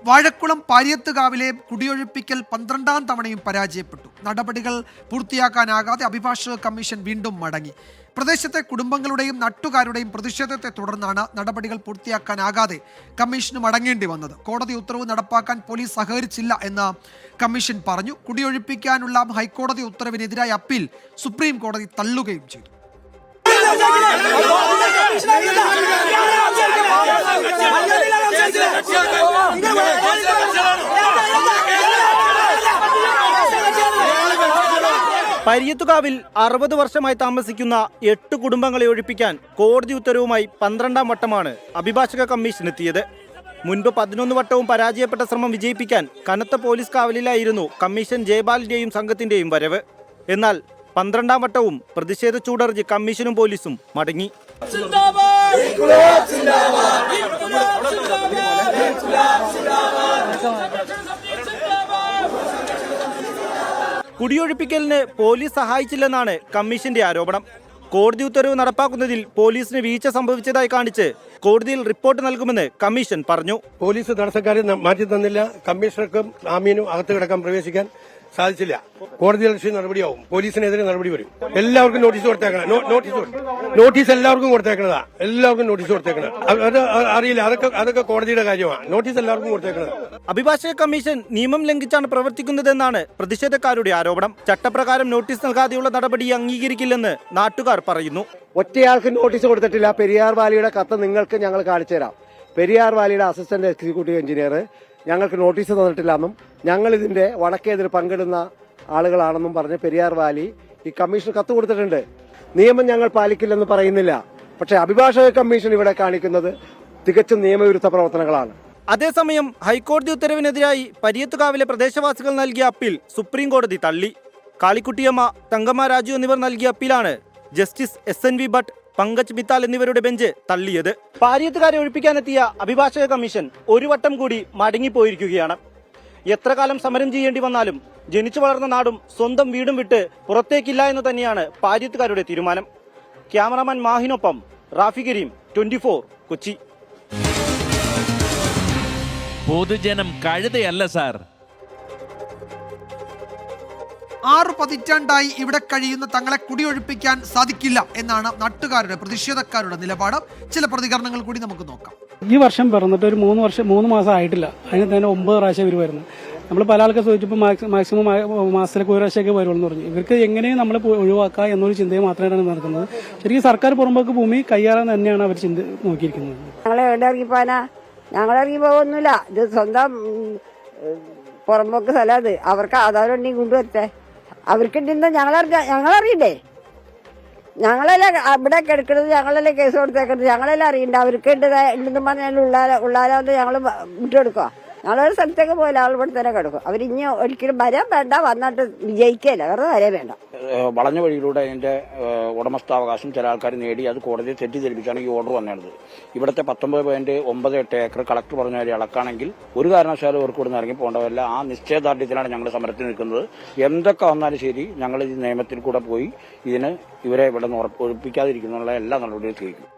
വാഴക്കുളം പാരിയത്തുകാവിലെ കുടിയൊഴിപ്പിക്കൽ 12ാം തവണയും പരാജയപ്പെട്ടു. നടപടികൾ പൂർത്തിയാക്കാനാകാതെ അഭിഭാഷക കമ്മീഷൻ വീണ്ടും മടങ്ങി. പ്രദേശത്തെ കുടുംബങ്ങളുടെയും നാട്ടുകാരുടെയും പ്രതിഷേധത്തെ തുടർന്നാണ് നടപടികൾ പൂർത്തിയാക്കാനാകാതെ കമ്മീഷന് മടങ്ങേണ്ടി വന്നത്. കോടതി ഉത്തരവ് നടപ്പാക്കാൻ പോലീസ് സഹകരിച്ചില്ല എന്ന് കമ്മീഷൻ പറഞ്ഞു. കുടിയൊഴിപ്പിക്കാനുള്ള ഹൈക്കോടതി ഉത്തരവിനെതിരായ അപ്പീൽ സുപ്രീം കോടതി തള്ളുകയും ചെയ്തു. പരിയത്തുകാവിൽ 60 വർഷമായി താമസിക്കുന്ന 8 കുടുംബങ്ങളെ ഒഴിപ്പിക്കാൻ കോടതി ഉത്തരവുമായി 12ാം വട്ടമാണ് അഭിഭാഷക കമ്മീഷൻ എത്തിയത്. മുൻപ് 11 വട്ടവും പരാജയപ്പെട്ട ശ്രമം വിജയിപ്പിക്കാൻ കനത്ത പോലീസ് കാവലിലായിരുന്നു കമ്മീഷൻ ജയപാലിന്റെയും സംഘത്തിന്റെയും വരവ്. എന്നാൽ 12ാം വട്ടവും പ്രതിഷേധ ചൂടറിഞ്ഞ് കമ്മീഷനും പോലീസും മടങ്ങി. കുടിയൊഴിപ്പിക്കലിന് പോലീസ് സഹായിച്ചില്ലെന്നാണ് കമ്മീഷന്റെ ആരോപണം. കോടതി ഉത്തരവ് നടപ്പാക്കുന്നതിൽ പോലീസിന് വീഴ്ച സംഭവിച്ചതായി കാണിച്ച് കോടതിയിൽ റിപ്പോർട്ട് നൽകുമെന്ന് കമ്മീഷൻ പറഞ്ഞു. പോലീസ് തടസ്സക്കാരെ മാറ്റി തന്നില്ല. കമ്മീഷണർക്കും ആമീനും അകത്ത് കിടക്കാൻ പ്രവേശിക്കാൻ സാധിച്ചില്ല. കോടതി നടപടിയാവും. പോലീസിനെതിരെ നടപടി വരും. എല്ലാവർക്കും നോട്ടീസ് കൊടുത്തേക്കണം. നോട്ടീസ് എല്ലാവർക്കും കൊടുത്തേക്കണതാ. എല്ലാവർക്കും നോട്ടീസ് കൊടുത്തേക്കണം. അത് അറിയില്ല. അതൊക്കെ കോടതിയുടെ കാര്യമാണ്. നോട്ടീസ് എല്ലാവർക്കും കൊടുത്തേക്കണത്. അഭിഭാഷക കമ്മീഷൻ നിയമം ലംഘിച്ചാണ് പ്രവർത്തിക്കുന്നതെന്നാണ് പ്രതിഷേധക്കാരുടെ ആരോപണം. ചട്ടപ്രകാരം നോട്ടീസ് നൽകാതെയുള്ള നടപടി അംഗീകരിക്കില്ലെന്ന് നാട്ടുകാർ പറയുന്നു. ഒറ്റയാൾക്ക് നോട്ടീസ് കൊടുത്തിട്ടില്ല. പെരിയാർ വാലിയുടെ കത്ത് നിങ്ങൾക്ക് ഞങ്ങൾ കാണിച്ചു തരാം. പെരിയാർ വാലിയുടെ അസിസ്റ്റന്റ് എക്സിക്യൂട്ടീവ് എഞ്ചിനീയർ ഞങ്ങൾക്ക് നോട്ടീസ് തന്നിട്ടില്ലെന്നും ഞങ്ങൾ ഇതിന്റെ വടക്കേതിൽ പങ്കിടുന്ന ആളുകളാണെന്നും പറഞ്ഞ് പെരിയാർ വാലി ഈ കമ്മീഷൻ കത്ത് കൊടുത്തിട്ടുണ്ട്. നിയമം ഞങ്ങൾ പാലിക്കില്ലെന്ന് പറയുന്നില്ല. പക്ഷേ അഭിഭാഷക കമ്മീഷൻ ഇവിടെ കാണിക്കുന്നത് തികച്ചും നിയമവിരുദ്ധ പ്രവർത്തനങ്ങളാണ്. അതേസമയം ഹൈക്കോടതി ഉത്തരവിനെതിരായി പരിയത്തുകാവിലെ പ്രദേശവാസികൾ നൽകിയ അപ്പീൽ സുപ്രീം കോടതി തള്ളി. കാളിക്കുട്ടിയമ്മ, തങ്കമ്മ രാജു എന്നിവർ നൽകിയ അപ്പീലാണ് ജസ്റ്റിസ് SNV ഭട്ട്, പങ്കജ് മിത്താൽ എന്നിവരുടെ ബെഞ്ച് തള്ളിയത്. പാരിയത്തുകാരെ ഒഴിപ്പിക്കാനെത്തിയ അഭിഭാഷക കമ്മീഷൻ ഒരു വട്ടം കൂടി മടങ്ങിപ്പോയിരിക്കുകയാണ്. എത്ര കാലം സമരം ചെയ്യേണ്ടി വന്നാലും ജനിച്ചു വളർന്ന നാടും സ്വന്തം വീടും വിട്ട് പുറത്തേക്കില്ല എന്ന് തന്നെയാണ് പാരിയത്തുകാരുടെ തീരുമാനം. ക്യാമറാമാൻ മാഹിനൊപ്പം റാഫി കരീം, 24 കൊച്ചി. പൊതുജനം കഴുതയല്ല സാർ. 6 പതിറ്റാണ്ടായി ഇവിടെ കഴിയുന്ന തങ്ങളെ കുടിയൊഴിപ്പിക്കാൻ സാധിക്കില്ല എന്നാണ് നാട്ടുകാരുടെ, പ്രതിഷേധക്കാരുടെ നിലപാട്. ചില പ്രതികരണങ്ങൾ കൂടി നമുക്ക് നോക്കാം. ഈ വർഷം പിറന്നിട്ട് ഒരു 3 മാസം ആയിട്ടില്ല. അതിന് തന്നെ 9 പ്രാവശ്യം ഇവർ വരുന്നത്. നമ്മൾ പല ആൾക്കാർ ചോദിച്ചപ്പോൾ മാക്സിമം മാസത്തിലേക്ക് 1 പ്രാവശ്യമൊക്കെ വരുള്ളൂ എന്ന് പറഞ്ഞു. ഇവർക്ക് എങ്ങനെയും നമ്മൾ ഒഴിവാക്കുക എന്നൊരു ചിന്തയെ മാത്രമാണ് നടക്കുന്നത്. ശരിക്കും സർക്കാർ പുറമ്പോക്ക് ഭൂമി കയ്യാറാൻ തന്നെയാണ് അവർ ചിന്ത നോക്കിയിരിക്കുന്നത്. ഞങ്ങളെ എവിടെ ഇറങ്ങിപ്പോനാ? ഞങ്ങളിറങ്ങി പോകുന്നില്ല. ഇത് സ്വന്തം പുറമ്പോക്ക് സ്ഥലം. അത് അവർക്ക് ആധാരം കൊണ്ടുവരട്ടെ. അവർക്കുണ്ടെന്ന് ഞങ്ങളറിയണ്ടേ? ഞങ്ങളല്ലേ ഇവിടെ കിടക്കുന്നത്, ഞങ്ങളല്ലേ കേസ് കൊടുത്തേക്കുന്നത്, ഞങ്ങളെല്ലാം അറിയണ്ടേ? അവർക്ക് ഉണ്ടെന്ന് പറഞ്ഞാൽ ഉള്ളാരാന്ന് ഞങ്ങൾ വിട്ടുകൊടുക്കുക. ഞങ്ങളൊരു സ്ഥലത്തേക്ക് പോയില്ല, ആൾ ഇവിടെ തന്നെ കിടക്കും. അവരിഞ്ഞ് ഒരിക്കലും വരാൻ വേണ്ട, വന്നിട്ട് വിജയിക്കല്ല, വെറുതെ വരാൻ വേണ്ട. വളഞ്ഞ വഴിയിലൂടെ അതിന്റെ ഉടമസ്ഥാവകാശം ചില ആൾക്കാർ നേടി അത് കോടതിയെ തെറ്റിദ്ധരിപ്പിച്ചാണ് ഈ ഓർഡർ വന്നത്. ഇവിടുത്തെ 19.98 ഏക്കർ കളക്ടർ പറഞ്ഞ കാര്യം അളക്കാണെങ്കിൽ ഒരു കാരണവശാലും അവർക്ക് ഇവിടെ നിന്ന് ഇറങ്ങി പോകേണ്ടതല്ല. ആ നിശ്ചയദാർഢ്യത്തിലാണ് ഞങ്ങൾ സമരത്തിൽ നിൽക്കുന്നത്. എന്തൊക്കെ വന്നാലും ശരി, ഞങ്ങൾ ഈ നിയമത്തിൽ കൂടെ പോയി ഇവരെ ഇവിടെ നിന്ന് ഒഴിപ്പിക്കാതിരിക്കുന്നുള്ള എല്ലാ നടപടിയും സ്വീകരിക്കും.